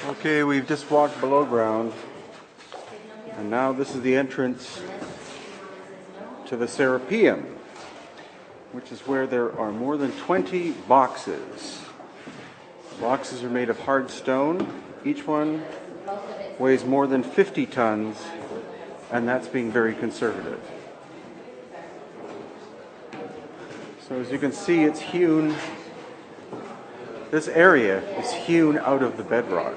Okay, we've just walked below ground, and now this is the entrance to the Serapeum, which is where there are more than 20 boxes. The boxes are made of hard stone. Each one weighs more than 50 tons, and that's being very conservative. So as you can see, it's hewn. This area is hewn out of the bedrock.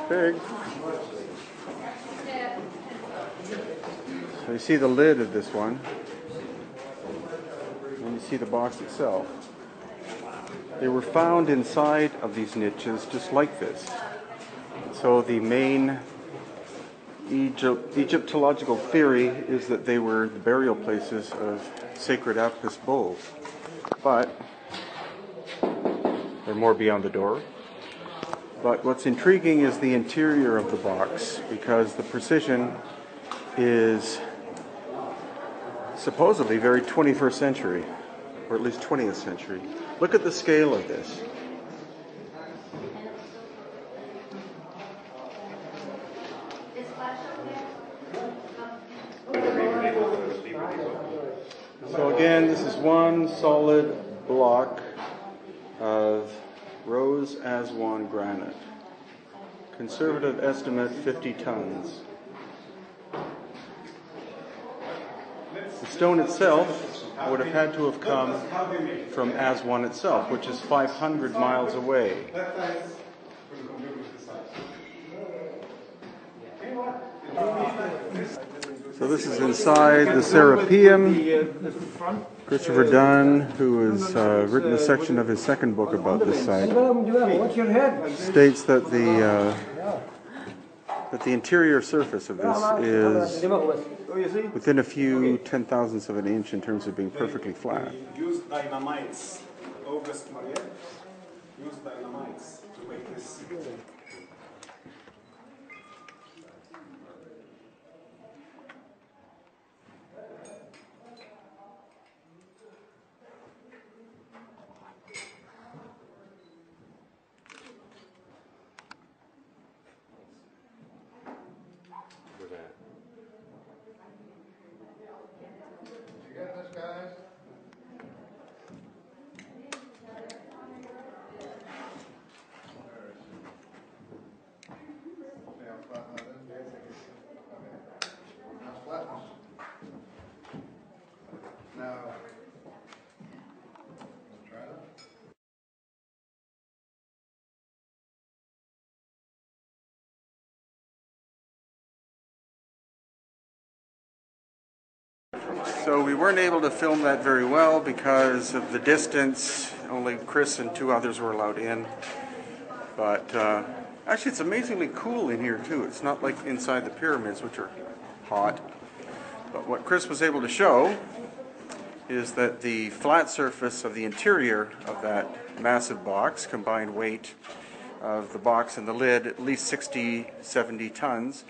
Big. So you see the lid of this one, and you see the box itself. They were found inside of these niches just like this. So the main Egyptological theory is that they were the burial places of sacred Apis bulls. But they're more beyond the door. But what's intriguing is the interior of the box, because the precision is supposedly very 21st century, or at least 20th century. Look at the scale of this. So again, this is one solid block of Rose Aswan granite. Conservative estimate, 50 tons. The stone itself would have had to have come from Aswan itself, which is 500 miles away. So this is inside the Serapeum. Christopher Dunn, who has written a section of his second book about this site, states that the interior surface of this is within a few 10,000ths of an inch in terms of being perfectly flat. Used dynamites. August Mariette used dynamites to make this. So we weren't able to film that very well because of the distance. Only Chris and two others were allowed in. But actually it's amazingly cool in here too. It's not like inside the pyramids, which are hot. But what Chris was able to show is that the flat surface of the interior of that massive box, combined weight of the box and the lid, at least 60, 70 tons,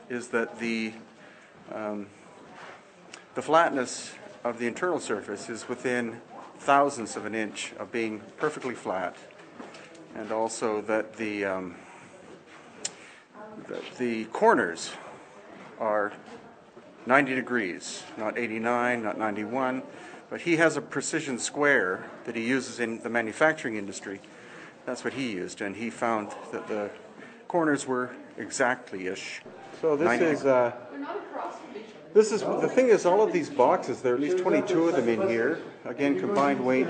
is that the flatness of the internal surface is within thousandths of an inch of being perfectly flat, and also that the corners are 90 degrees, not 89, not 91, but he has a precision square that he uses in the manufacturing industry. That's what he used, and he found that the corners were exactly-ish. So this is the thing is, all of these boxes, there are at least 22 of them in here. Again, combined weight,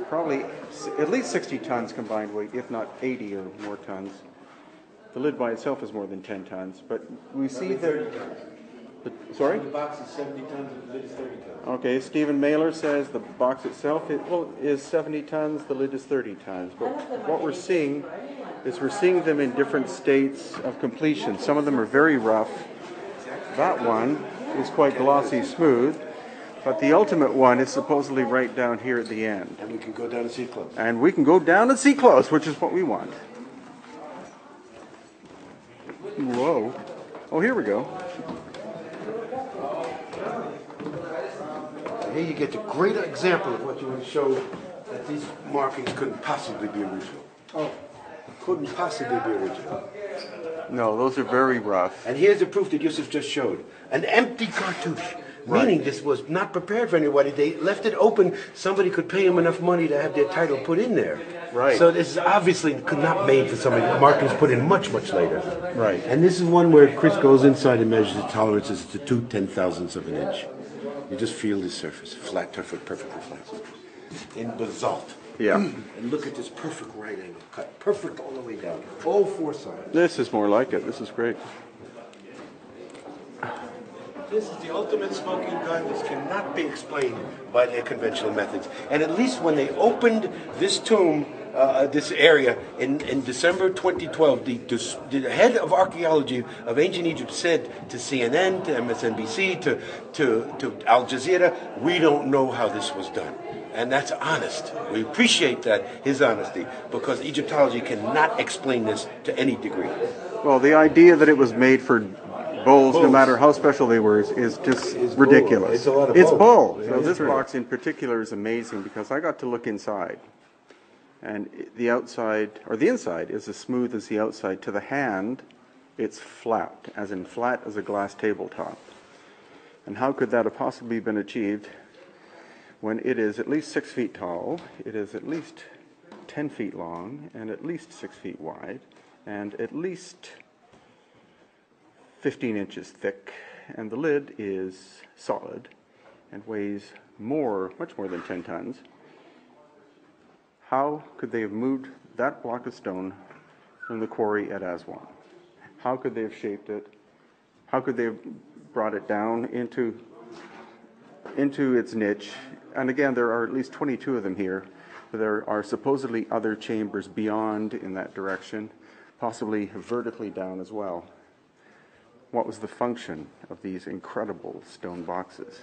probably at least 60 tons combined weight, if not 80 or more tons. The lid by itself is more than 10 tons, but we see that. Sorry? The box is 70 tons and the lid is 30 tons. Okay, Stephen Mailer says the box itself is 70 tons, the lid is 30 tons. But what we're seeing is we're seeing them in different states of completion. Some of them are very rough. That one is quite glossy smooth, but the ultimate one is supposedly right down here at the end. And we can go down and see close. And we can go down and see close, which is what we want. Whoa. Oh, here we go. Here you get a great example of what you want to show that these markings couldn't possibly be original. Oh, Couldn't possibly be original. No, those are very rough. And here's the proof that Yusuf just showed. An empty cartouche. Meaning this was not prepared for anybody. They left it open. Somebody could pay them enough money to have their title put in there. Right. So this is obviously could not made for somebody. The markings put in much, much later. Right. And this is one where Chris goes inside and measures the tolerances to 2/10,000ths of an inch. You just feel the surface, flat, perfectly flat. In basalt. Yeah. And look at this perfect right angle cut. Perfect all the way down. All four sides. This is more like it. This is great. This is the ultimate smoking gun. This cannot be explained by their conventional methods. And at least when they opened this tomb, this area, in December 2012, the head of archaeology of ancient Egypt said to CNN, to MSNBC, to Al Jazeera, we don't know how this was done. And that's honest. We appreciate that, his honesty, because Egyptology cannot explain this to any degree. Well, the idea that it was made for bulls, no matter how special they were, is just It's ridiculous. bull. It's a lot of It's bull. bull. Yeah, So that's this right. box in particular is amazing because I got to look inside. And the outside, or the inside, is as smooth as the outside. To the hand, it's flat as a glass tabletop. And how could that have possibly been achieved when it is at least 6 feet tall, it is at least 10 feet long, and at least 6 feet wide, and at least 15 inches thick, and the lid is solid and weighs much more than 10 tons. How could they have moved that block of stone from the quarry at Aswan? How could they have shaped it? How could they have brought it down into its niche? And again, there are at least 22 of them here. There are supposedly other chambers beyond in that direction, possibly vertically down as well. What was the function of these incredible stone boxes?